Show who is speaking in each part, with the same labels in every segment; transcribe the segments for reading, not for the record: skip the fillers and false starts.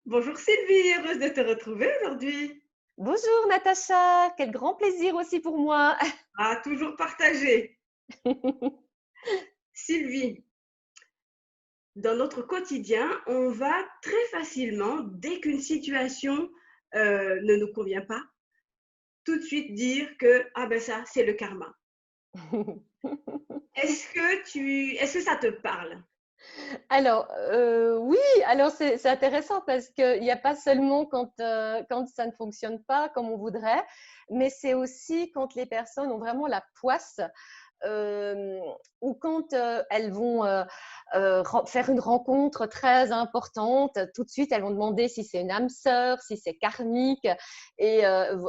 Speaker 1: Bonjour Sylvie, heureuse de te retrouver aujourd'hui.
Speaker 2: Bonjour Natacha, quel grand plaisir aussi pour moi.
Speaker 1: Ah, toujours partagé. Sylvie, dans notre quotidien, on va très facilement, dès qu'une situation ne nous convient pas, tout de suite dire que ah ben ça, c'est le karma. Est-ce que ça te parle?
Speaker 2: Alors, oui, alors c'est intéressant parce qu'il n'y a pas seulement quand ça ne fonctionne pas comme on voudrait, mais c'est aussi quand les personnes ont vraiment la poisse euh, ou quand elles vont faire une rencontre très importante, tout de suite elles vont demander si c'est une âme sœur, si c'est karmique, et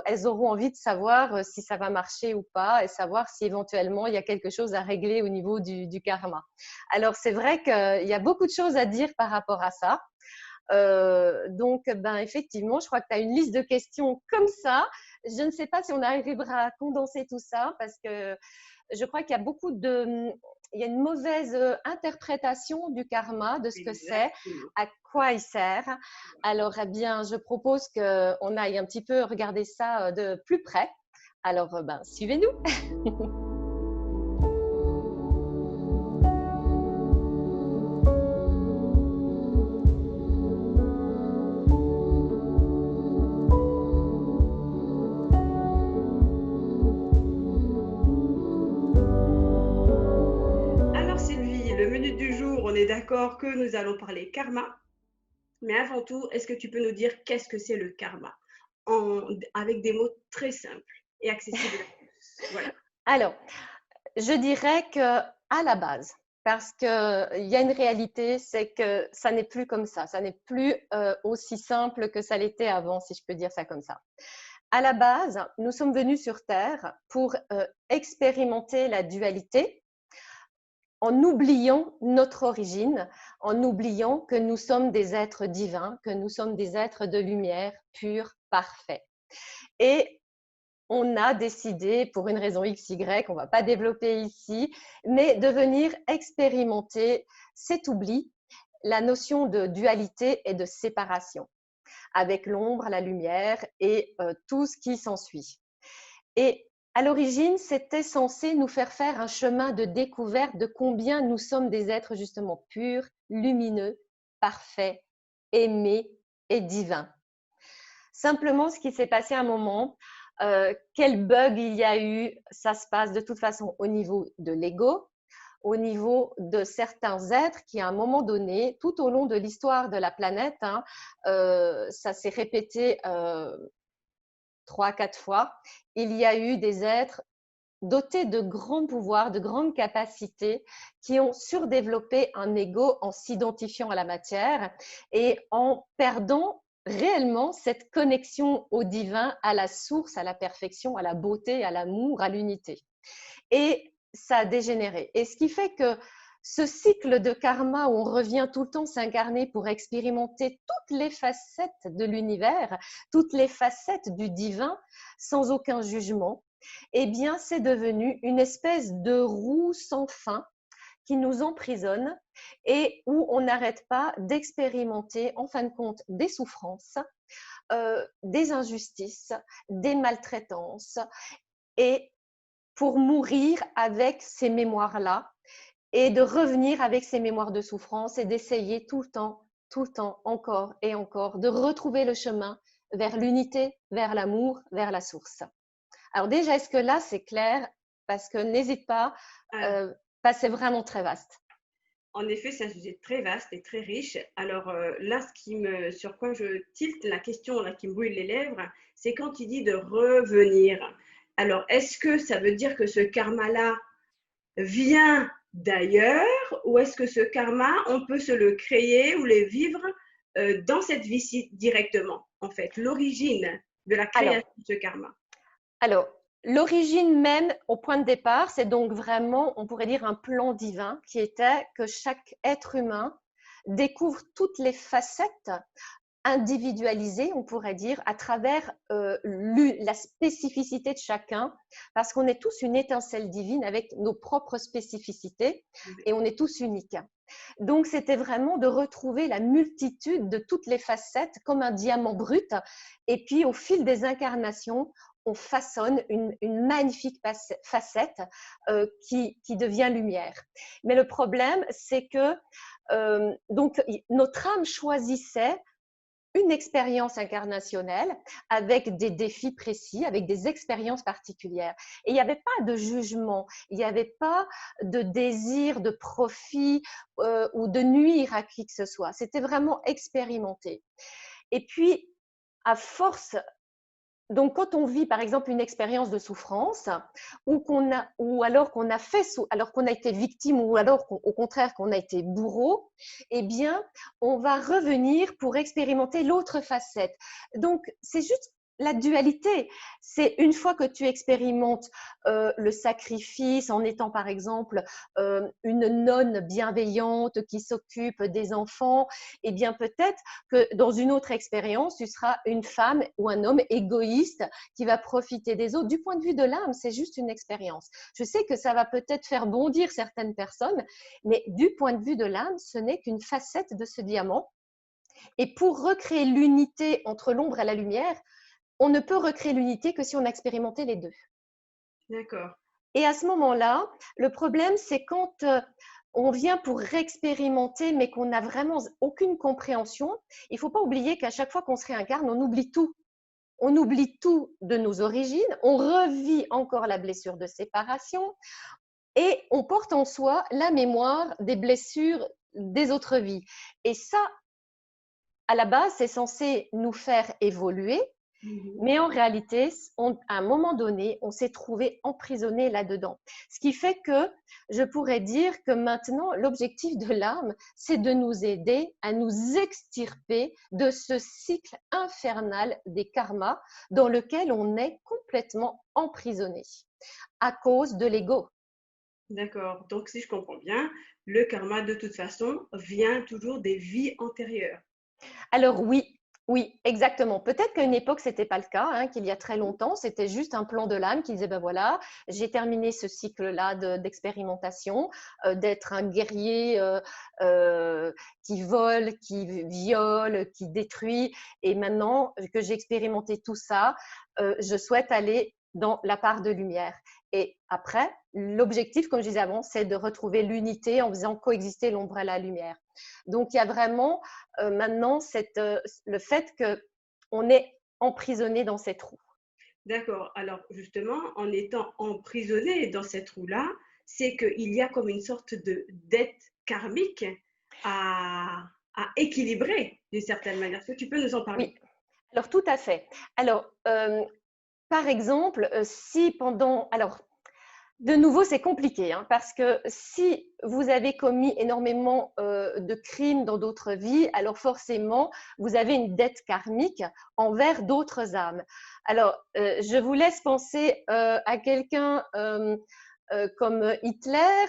Speaker 2: elles auront envie de savoir si ça va marcher ou pas, et savoir si éventuellement il y a quelque chose à régler au niveau du karma. Alors c'est vrai qu'il y a beaucoup de choses à dire par rapport à ça. Donc, ben, effectivement, je crois que tu as une liste de questions comme ça. Je ne sais pas si on arrivera à condenser tout ça parce que je crois qu'il y a il y a une mauvaise interprétation du karma, de ce que c'est,
Speaker 1: Exactement.
Speaker 2: à quoi il sert. Alors, eh bien, je propose qu'on aille un petit peu regarder ça de plus près. Alors, ben, suivez-nous.
Speaker 1: Alors Sylvie, le menu du jour, on est d'accord que nous allons parler karma, mais avant tout, est-ce que tu peux nous dire qu'est-ce que c'est le karma avec des mots très simples et accessibles à tous? Voilà.
Speaker 2: Alors, je dirais que à la base, parce qu'il y a une réalité, c'est que ça n'est plus comme ça n'est plus aussi simple que ça l'était avant, si je peux dire ça comme ça. À la base, nous sommes venus sur Terre pour expérimenter la dualité en oubliant notre origine, en oubliant que nous sommes des êtres divins, que nous sommes des êtres de lumière purs, parfaits. Et on a décidé, pour une raison X, Y, on ne va pas développer ici, mais de venir expérimenter cet oubli, la notion de dualité et de séparation, avec l'ombre, la lumière et tout ce qui s'ensuit. Et à l'origine, c'était censé nous faire un chemin de découverte de combien nous sommes des êtres justement purs, lumineux, parfaits, aimés et divins. Simplement, ce qui s'est passé à un moment, quel bug il y a eu, ça se passe de toute façon au niveau de l'ego, au niveau de certains êtres qui, à un moment donné, tout au long de l'histoire de la planète, hein, ça s'est répété 3, 4 fois, il y a eu des êtres dotés de grands pouvoirs, de grandes capacités, qui ont surdéveloppé un ego en s'identifiant à la matière et en perdant réellement cette connexion au divin, à la source, à la perfection, à la beauté, à l'amour, à l'unité. Et ça a dégénéré. Et ce qui fait que ce cycle de karma où on revient tout le temps s'incarner pour expérimenter toutes les facettes de l'univers, toutes les facettes du divin, sans aucun jugement, eh bien, c'est devenu une espèce de roue sans fin qui nous emprisonne et où on n'arrête pas d'expérimenter, en fin de compte, des souffrances, des injustices, des maltraitances, et pour mourir avec ces mémoires-là et de revenir avec ces mémoires de souffrance et d'essayer tout le temps, encore et encore, de retrouver le chemin vers l'unité, vers l'amour, vers la source. Alors déjà, est-ce que là, c'est clair? Parce que n'hésite pas,
Speaker 1: Ah,
Speaker 2: euh, c'est vraiment très vaste.
Speaker 1: en effet, c'est un sujet très vaste et très riche. Alors là, sur quoi je tilte la question là, qui me brûle les lèvres, c'est quand il dit de revenir. Alors, est-ce que ça veut dire que ce karma-là vient d'ailleurs ou est-ce que ce karma, on peut se le créer ou le vivre dans cette vie-ci directement, en fait, l'origine de la
Speaker 2: Alors,
Speaker 1: création de ce karma?
Speaker 2: Alors, l'origine même au point de départ, c'est donc vraiment, on pourrait dire, un plan divin qui était que chaque être humain découvre toutes les facettes individualisées, on pourrait dire, à travers la spécificité de chacun, parce qu'on est tous une étincelle divine avec nos propres spécificités et on est tous uniques. Donc, c'était vraiment de retrouver la multitude de toutes les facettes comme un diamant brut. Et puis, au fil des incarnations, on façonne une magnifique facette qui devient lumière. Mais le problème, c'est que donc, notre âme choisissait une expérience incarnationnelle avec des défis précis, avec des expériences particulières. Et il n'y avait pas de jugement, il n'y avait pas de désir de profit ou de nuire à qui que ce soit. C'était vraiment expérimenté. Et puis, à force donc, quand on vit par exemple une expérience de souffrance, ou alors qu'on a fait, alors qu'on a été victime, ou alors au contraire qu'on a été bourreau, eh bien, on va revenir pour expérimenter l'autre facette. Donc, c'est juste la dualité. C'est une fois que tu expérimentes le sacrifice en étant par exemple une nonne bienveillante qui s'occupe des enfants, eh bien peut-être que dans une autre expérience, tu seras une femme ou un homme égoïste qui va profiter des autres. Du point de vue de l'âme, c'est juste une expérience. Je sais que ça va peut-être faire bondir certaines personnes, mais du point de vue de l'âme, ce n'est qu'une facette de ce diamant. Et pour recréer l'unité entre l'ombre et la lumière, on ne peut recréer l'unité que si on a expérimenté les deux.
Speaker 1: D'accord.
Speaker 2: Et à ce moment-là, le problème, c'est quand on vient pour réexpérimenter, mais qu'on n'a vraiment aucune compréhension. Il ne faut pas oublier qu'à chaque fois qu'on se réincarne, on oublie tout. On oublie tout de nos origines, on revit encore la blessure de séparation et on porte en soi la mémoire des blessures des autres vies. Et ça, à la base, c'est censé nous faire évoluer. Mais en réalité, à un moment donné, on s'est trouvé emprisonné là-dedans. Ce qui fait que je pourrais dire que maintenant, l'objectif de l'âme, c'est de nous aider à nous extirper de ce cycle infernal des karmas dans lequel on est complètement emprisonné à cause de l'ego.
Speaker 1: D'accord. Donc, si je comprends bien, le karma, de toute façon, vient toujours des vies antérieures.
Speaker 2: Alors oui, oui, exactement. Peut-être qu'à une époque, ce n'était pas le cas, hein, qu'il y a très longtemps, c'était juste un plan de l'âme qui disait, ben voilà, j'ai terminé ce cycle-là d'expérimentation, d'être un guerrier qui vole, qui viole, qui détruit. Et maintenant que j'ai expérimenté tout ça, je souhaite aller dans la part de lumière. Et après, l'objectif, comme je disais avant, c'est de retrouver l'unité en faisant coexister l'ombre et la lumière. Donc, il y a vraiment maintenant le fait qu'on est emprisonné dans cette roue.
Speaker 1: D'accord. Alors, justement, en étant emprisonné dans cette roue-là, c'est qu'il y a comme une sorte de dette karmique à, à équilibrer d'une certaine manière. Est-ce que tu peux nous en parler?
Speaker 2: Oui, alors tout à fait. Alors, par exemple, si pendant… Alors, de nouveau, c'est compliqué hein, parce que si vous avez commis énormément de crimes dans d'autres vies, alors forcément, vous avez une dette karmique envers d'autres âmes. Alors, je vous laisse penser à quelqu'un comme Hitler,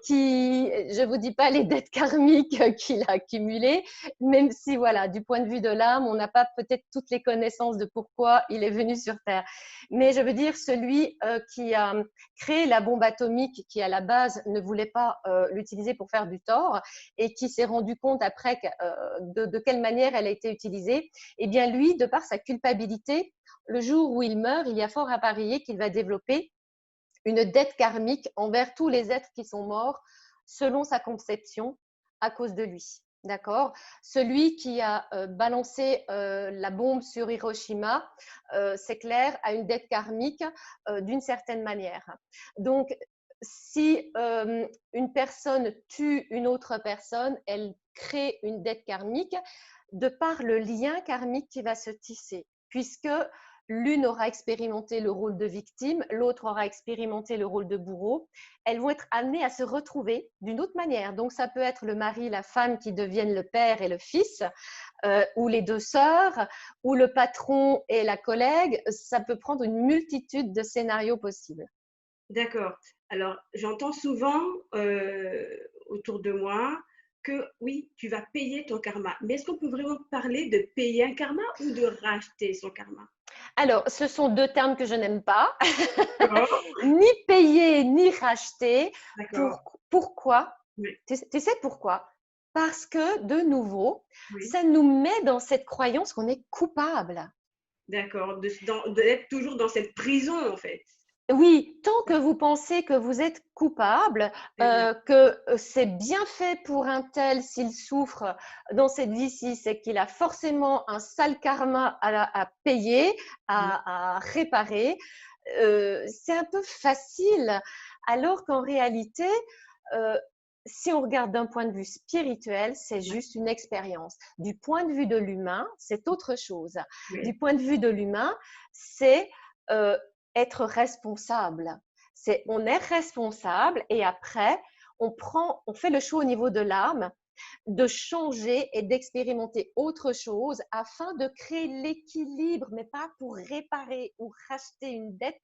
Speaker 2: qui, je ne vous dis pas les dettes karmiques qu'il a accumulées, même si, voilà, du point de vue de l'âme, on n'a pas peut-être toutes les connaissances de pourquoi il est venu sur Terre. Mais je veux dire, celui qui a créé la bombe atomique, qui à la base ne voulait pas l'utiliser pour faire du tort, et qui s'est rendu compte après de quelle manière elle a été utilisée, eh bien lui, de par sa culpabilité, le jour où il meurt, il y a fort à parier qu'il va développer une dette karmique envers tous les êtres qui sont morts selon sa conception à cause de lui. D'accord. Celui qui a balancé la bombe sur Hiroshima, c'est clair, a une dette karmique d'une certaine manière. Donc, si une personne tue une autre personne, elle crée une dette karmique de par le lien karmique qui va se tisser, puisque l'une aura expérimenté le rôle de victime, l'autre aura expérimenté le rôle de bourreau. Elles vont être amenées à se retrouver d'une autre manière. Donc, ça peut être le mari, la femme qui deviennent le père et le fils, ou les deux sœurs, ou le patron et la collègue. Ça peut prendre une multitude de scénarios possibles.
Speaker 1: D'accord. Alors, j'entends souvent autour de moi que oui, tu vas payer ton karma. Mais est-ce qu'on peut vraiment parler de payer un karma ou de racheter son karma?
Speaker 2: Alors, ce sont deux termes que je n'aime pas,
Speaker 1: D'accord.
Speaker 2: ni payer ni racheter.
Speaker 1: D'accord.
Speaker 2: Pourquoi?
Speaker 1: Oui,
Speaker 2: Tu sais pourquoi? Parce que, de nouveau,
Speaker 1: oui.
Speaker 2: ça nous met dans cette croyance qu'on est coupable.
Speaker 1: D'accord. D'être toujours dans cette prison, en fait.
Speaker 2: Oui, tant que vous pensez que vous êtes coupable,
Speaker 1: Très bien.
Speaker 2: que c'est bien fait pour un tel s'il souffre dans cette vie-ci, c'est qu'il a forcément un sale karma à payer,
Speaker 1: Oui,
Speaker 2: à réparer. C'est un peu facile, alors qu'en réalité, euh, si on regarde d'un point de vue spirituel, c'est
Speaker 1: ouais,
Speaker 2: juste une expérience. Du point de vue de l'humain, c'est autre chose. Du
Speaker 1: ouais.
Speaker 2: point de vue de l'humain, c'est euh, être responsable. On est responsable et après, on fait le choix au niveau de l'âme de changer et d'expérimenter autre chose afin de créer l'équilibre, mais pas pour réparer ou racheter une dette,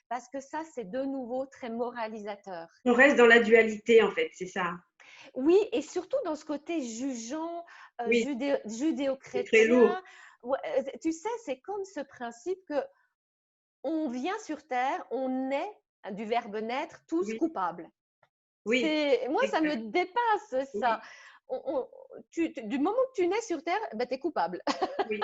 Speaker 2: parce que ça, c'est de nouveau très moralisateur.
Speaker 1: On reste dans la dualité, en fait, c'est ça.
Speaker 2: Oui, et surtout dans ce côté jugeant,
Speaker 1: Oui, c'est très lourd.
Speaker 2: judéo-chrétien. Ouais, tu sais, c'est comme ce principe que on vient sur Terre, on est, du verbe naître, tous
Speaker 1: Oui,
Speaker 2: coupables.
Speaker 1: oui,
Speaker 2: Moi, ça me
Speaker 1: exact.
Speaker 2: dépasse ça.
Speaker 1: Oui,
Speaker 2: Du moment que tu nais sur Terre, ben, tu es coupable.
Speaker 1: oui,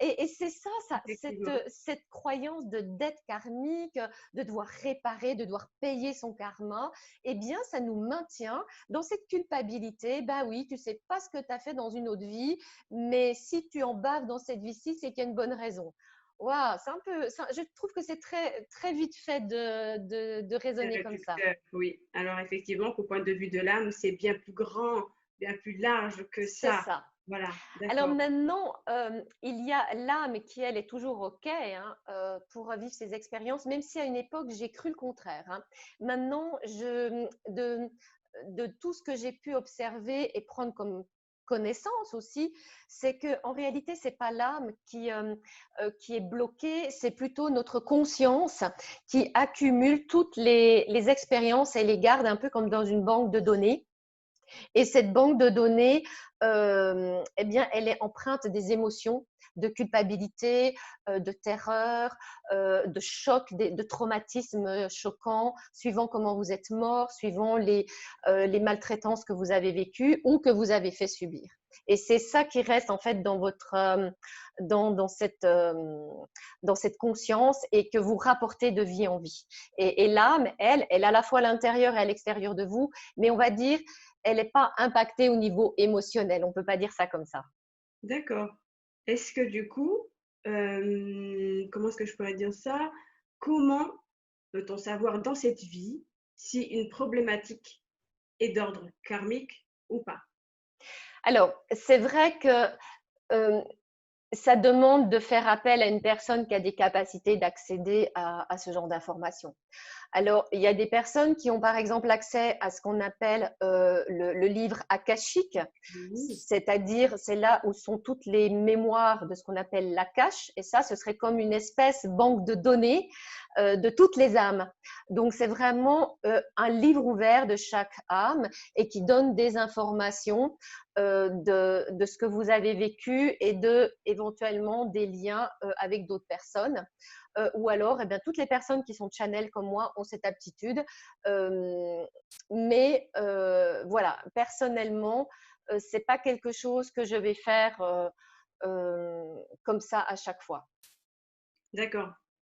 Speaker 2: Et c'est ça,
Speaker 1: effectivement.
Speaker 2: cette croyance de dette karmique, de devoir réparer, de devoir payer son karma, eh bien, ça nous maintient dans cette culpabilité. Ben oui, tu sais pas ce que tu as fait dans une autre vie, mais si tu en baves dans cette vie-ci, c'est qu'il y a une bonne raison. Waouh, c'est un peu, je trouve que c'est très, très vite fait de
Speaker 1: Très
Speaker 2: raisonner comme ça.
Speaker 1: réducteur, oui. Alors effectivement, qu'au point de vue de l'âme, c'est bien plus grand, bien plus large que
Speaker 2: C'est
Speaker 1: ça.
Speaker 2: ça.
Speaker 1: Voilà,
Speaker 2: Alors
Speaker 1: d'accord.
Speaker 2: maintenant, il y a l'âme qui, elle, est toujours OK, hein, pour vivre ces expériences, même si à une époque, j'ai cru le contraire, hein. Maintenant, de tout ce que j'ai pu observer et prendre comme connaissance aussi, c'est que en réalité, c'est pas l'âme qui est bloquée, c'est plutôt notre conscience qui accumule toutes les expériences et les garde un peu comme dans une banque de données. Et cette banque de données, eh bien, elle est empreinte des émotions, de culpabilité, de terreur, de choc, de traumatismes choquants, suivant comment vous êtes mort, suivant les maltraitances que vous avez vécues ou que vous avez fait subir. Et c'est ça qui reste en fait dans votre dans cette conscience et que vous rapportez de vie en vie. Et l'âme, elle a à la fois à l'intérieur et à l'extérieur de vous, mais on va dire elle n'est pas impactée au niveau émotionnel. On ne peut pas dire ça comme ça.
Speaker 1: D'accord. Est-ce que du coup, comment est-ce que je pourrais dire ça? Comment peut-on savoir dans cette vie si une problématique est d'ordre karmique ou pas?
Speaker 2: Alors, c'est vrai que euh, ça demande de faire appel à une personne qui a des capacités d'accéder à ce genre d'informations. Alors, il y a des personnes qui ont par exemple accès à ce qu'on appelle le livre akashique,
Speaker 1: Oui,
Speaker 2: c'est-à-dire c'est là où sont toutes les mémoires de ce qu'on appelle l'akash, et ça, ce serait comme une espèce banque de données de toutes les âmes. Donc, c'est vraiment un livre ouvert de chaque âme et qui donne des informations de ce que vous avez vécu et éventuellement des liens avec d'autres personnes. Ou alors, eh bien, toutes les personnes qui sont channel comme moi ont cette aptitude. Mais voilà, personnellement, c'est pas quelque chose que je vais faire comme ça à chaque fois.
Speaker 1: d'accord.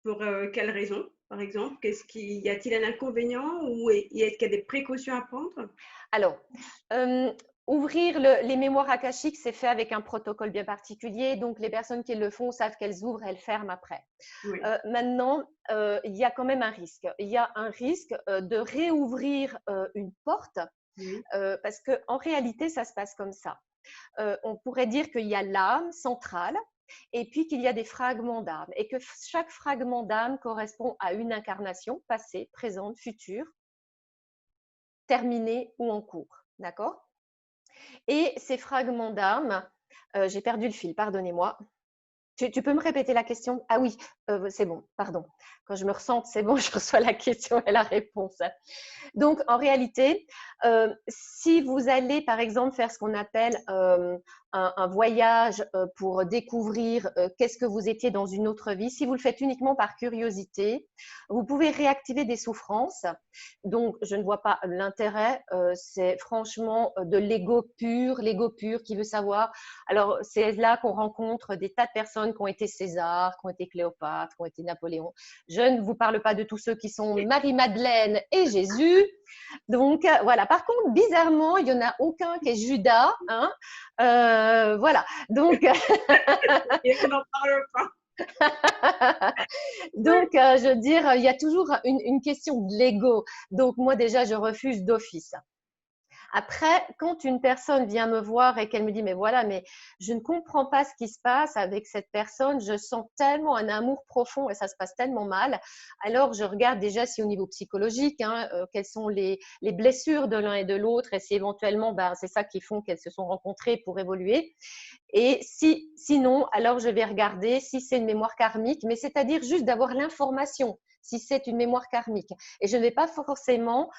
Speaker 1: Pour quelle raison, par exemple? Y a-t-il un inconvénient ou est-ce qu'il y a des précautions à prendre?
Speaker 2: Alors, ouvrir les mémoires akashiques, c'est fait avec un protocole bien particulier. Donc, les personnes qui le font savent qu'elles ouvrent, elles ferment après.
Speaker 1: Oui,
Speaker 2: Maintenant, il y a quand même un risque. Il y a un risque de réouvrir une porte
Speaker 1: oui,
Speaker 2: parce qu'en réalité, ça se passe comme ça. On pourrait dire qu'il y a l'âme centrale et puis qu'il y a des fragments d'âme et que chaque fragment d'âme correspond à une incarnation passée, présente, future, terminée ou en cours. D'accord? Et ces fragments d'âme, j'ai perdu le fil, pardonnez-moi. Tu peux me répéter la question? Ah oui, c'est bon, pardon. Quand je me ressente, c'est bon, je reçois la question et la réponse. Donc, en réalité, si vous allez, par exemple, faire ce qu'on appelle un voyage pour découvrir qu'est-ce que vous étiez dans une autre vie, si vous le faites uniquement par curiosité, vous pouvez réactiver des souffrances. Donc, je ne vois pas l'intérêt. C'est franchement de l'ego pur qui veut savoir. Alors, c'est là qu'on rencontre des tas de personnes qui ont été César, qui ont été Cléopâtre, qui ont été Napoléon. Je ne vous parle pas de tous ceux qui sont Marie-Madeleine et Jésus. Donc, voilà. Par contre, bizarrement, il n'y en a aucun qui est Judas. Hein. Voilà. Donc,
Speaker 1: Et on n'en parle pas.
Speaker 2: donc je veux dire, il y a toujours une question de l'ego. Donc, moi, déjà, je refuse d'office. Après, quand une personne vient me voir et qu'elle me dit, mais voilà, mais je ne comprends pas ce qui se passe avec cette personne, je sens tellement un amour profond et ça se passe tellement mal, alors je regarde déjà si au niveau psychologique, hein, quelles sont les blessures de l'un et de l'autre et si éventuellement, ben, c'est ça qui font qu'elles se sont rencontrées pour évoluer. Et sinon, alors je vais regarder si c'est une mémoire karmique, mais c'est-à-dire juste d'avoir l'information si c'est une mémoire karmique. Et je ne vais pas forcément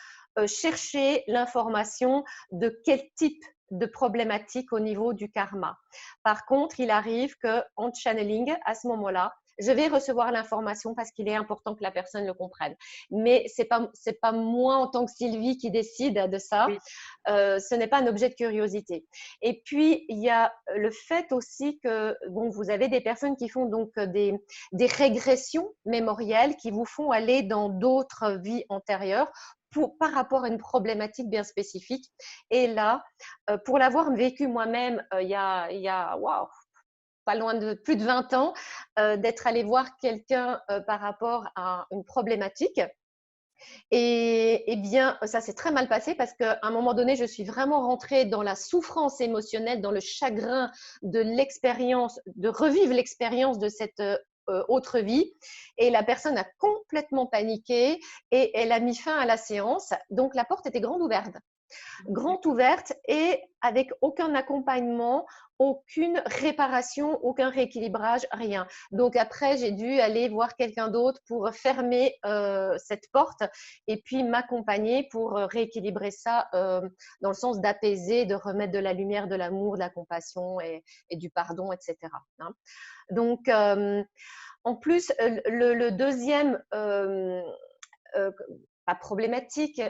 Speaker 2: chercher l'information de quel type de problématique au niveau du karma. Par contre, il arrive qu'en channeling, à ce moment-là, je vais recevoir l'information parce qu'il est important que la personne le comprenne. Mais c'est pas moi en tant que Sylvie qui décide de ça.
Speaker 1: Oui.
Speaker 2: Ce n'est pas un objet de curiosité. Et puis, il y a le fait aussi que bon, vous avez des personnes qui font donc des régressions mémorielles qui vous font aller dans d'autres vies antérieures par rapport à une problématique bien spécifique. Et là, pour l'avoir vécu moi-même il y a wow, pas loin de plus de 20 ans, d'être allé voir quelqu'un par rapport à une problématique. Et bien, ça s'est très mal passé parce qu'à un moment donné, je suis vraiment rentrée dans la souffrance émotionnelle, dans le chagrin de l'expérience, de revivre l'expérience de cette autre vie. Et la personne a complètement paniqué et elle a mis fin à la séance. Donc, la porte était grande ouverte et avec aucun accompagnement, aucune réparation, aucun rééquilibrage, rien. Donc après, j'ai dû aller voir quelqu'un d'autre pour fermer cette porte et puis m'accompagner pour rééquilibrer ça dans le sens d'apaiser, de remettre de la lumière, de l'amour, de la compassion et du pardon, etc. Hein. Donc, en plus, le deuxième pas problématique,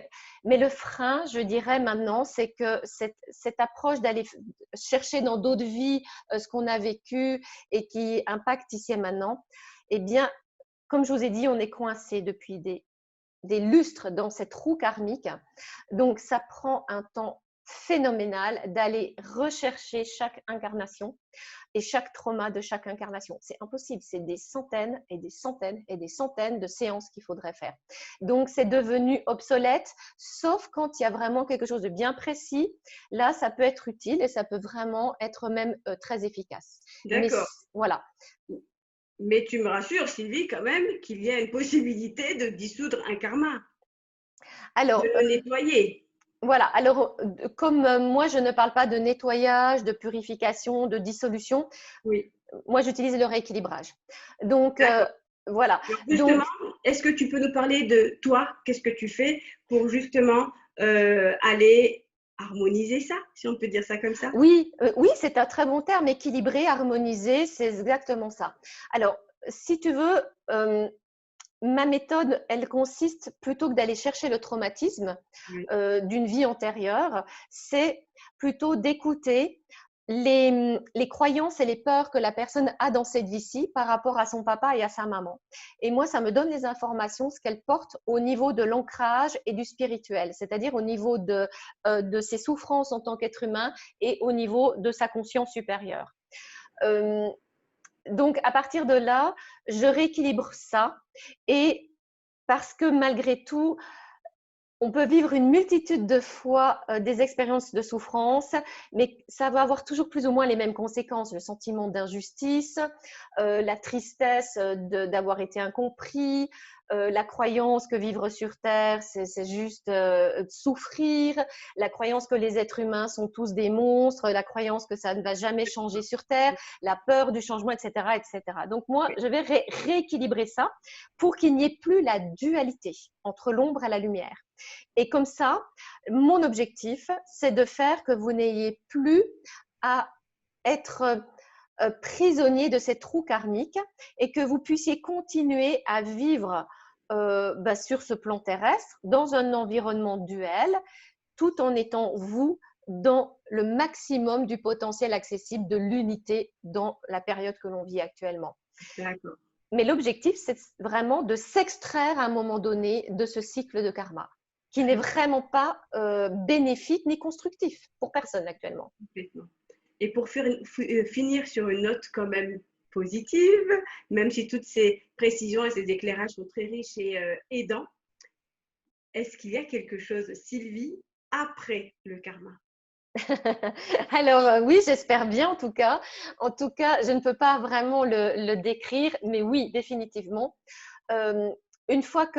Speaker 2: mais le frein, je dirais maintenant, c'est que cette approche d'aller chercher dans d'autres vies ce qu'on a vécu et qui impacte ici et maintenant, eh bien, comme je vous ai dit, on est coincé depuis des lustres dans cette roue karmique. Donc, ça prend un temps phénoménal d'aller rechercher chaque incarnation et chaque trauma de chaque incarnation. C'est impossible, c'est des centaines et des centaines et des centaines de séances qu'il faudrait faire. Donc, c'est devenu obsolète, sauf quand il y a vraiment quelque chose de bien précis. Là, ça peut être utile et ça peut vraiment être même très efficace. Mais
Speaker 1: D'accord.
Speaker 2: voilà.
Speaker 1: Mais tu me rassures, Sylvie, quand même, qu'il y a une possibilité de dissoudre un karma,
Speaker 2: Alors,
Speaker 1: de le nettoyer.
Speaker 2: voilà, alors comme moi je ne parle pas de nettoyage, de purification, de dissolution,
Speaker 1: Oui.
Speaker 2: moi j'utilise le rééquilibrage. Donc
Speaker 1: D'accord.
Speaker 2: voilà.
Speaker 1: Alors
Speaker 2: Donc
Speaker 1: justement, est-ce que tu peux nous parler de toi? Qu'est-ce que tu fais pour justement aller harmoniser ça, si on peut dire ça comme ça?
Speaker 2: oui, oui, c'est un très bon terme, équilibré, harmonisé, c'est exactement ça. Alors, si tu veux, ma méthode, elle consiste plutôt que d'aller chercher le traumatisme
Speaker 1: Oui.
Speaker 2: d'une vie antérieure, c'est plutôt d'écouter les croyances et les peurs que la personne a dans cette vie-ci par rapport à son papa et à sa maman. Et moi, ça me donne les informations, ce qu'elle porte au niveau de l'ancrage et du spirituel, c'est-à-dire au niveau de ses souffrances en tant qu'être humain et au niveau de sa conscience supérieure. Euh, donc, à partir de là, je rééquilibre ça et parce que malgré tout, on peut vivre une multitude de fois des expériences de souffrance, mais ça va avoir toujours plus ou moins les mêmes conséquences. Le sentiment d'injustice, la tristesse d'avoir été incompris, la croyance que vivre sur Terre, c'est juste souffrir, la croyance que les êtres humains sont tous des monstres, la croyance que ça ne va jamais changer sur Terre, la peur du changement, etc. etc. Donc moi, je vais rééquilibrer ça pour qu'il n'y ait plus la dualité entre l'ombre et la lumière. Et comme ça, mon objectif, c'est de faire que vous n'ayez plus à être prisonnier de ces trous karmiques et que vous puissiez continuer à vivre sur ce plan terrestre, dans un environnement duel, tout en étant vous dans le maximum du potentiel accessible de l'unité dans la période que l'on vit actuellement.
Speaker 1: D'accord.
Speaker 2: Mais l'objectif, c'est vraiment de s'extraire à un moment donné de ce cycle de karma, qui n'est vraiment pas bénéfique ni constructif pour personne actuellement.
Speaker 1: Complètement. Et pour finir sur une note quand même positive, même si toutes ces précisions et ces éclairages sont très riches et aidants, est-ce qu'il y a quelque chose, Sylvie, après le karma?
Speaker 2: Alors oui, j'espère bien en tout cas. En tout cas, je ne peux pas vraiment le décrire, mais oui, définitivement. Une fois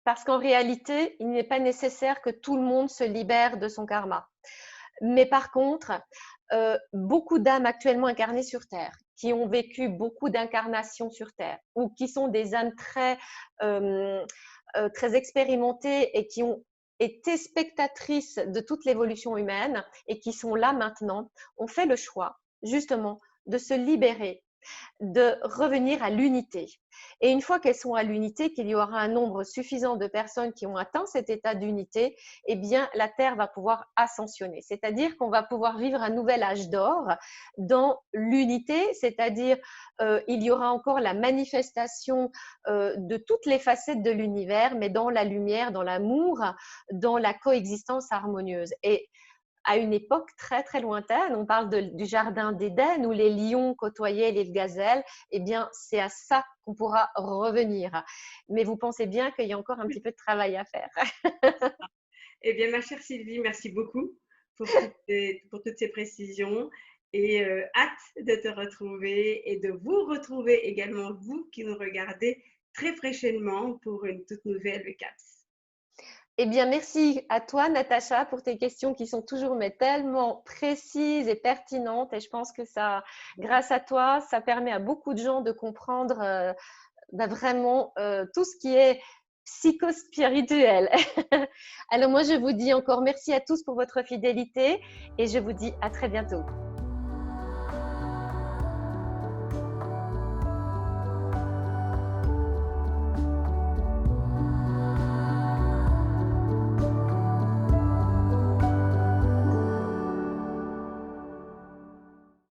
Speaker 2: parce qu'en réalité, il n'est pas nécessaire que tout le monde se libère de son karma. Mais par contre, beaucoup d'âmes actuellement incarnées sur Terre, qui ont vécu beaucoup d'incarnations sur Terre, ou qui sont des âmes très expérimentées et qui ont été spectatrices de toute l'évolution humaine et qui sont là maintenant, ont fait le choix justement de se libérer, de revenir à l'unité. Et une fois qu'elles sont à l'unité, qu'il y aura un nombre suffisant de personnes qui ont atteint cet état d'unité, eh bien, la Terre va pouvoir ascensionner. C'est-à-dire qu'on va pouvoir vivre un nouvel âge d'or dans l'unité, c'est-à-dire il y aura encore la manifestation de toutes les facettes de l'univers, mais dans la lumière, dans l'amour, dans la coexistence harmonieuse. Et à une époque très très lointaine, on parle du jardin d'Éden où les lions côtoyaient les gazelles, eh bien c'est à ça qu'on pourra revenir. Mais vous pensez bien qu'il y a encore un petit peu de travail à faire.
Speaker 1: Eh bien, ma chère Sylvie, merci beaucoup pour toutes ces précisions et hâte de te retrouver et de vous retrouver également, vous qui nous regardez très prochainement pour une toute nouvelle CAPS.
Speaker 2: Eh bien, merci à toi, Natacha, pour tes questions qui sont toujours mais tellement précises et pertinentes. Et je pense que ça, grâce à toi, ça permet à beaucoup de gens de comprendre vraiment tout ce qui est psychospirituel. Alors moi, je vous dis encore merci à tous pour votre fidélité et je vous dis à très bientôt.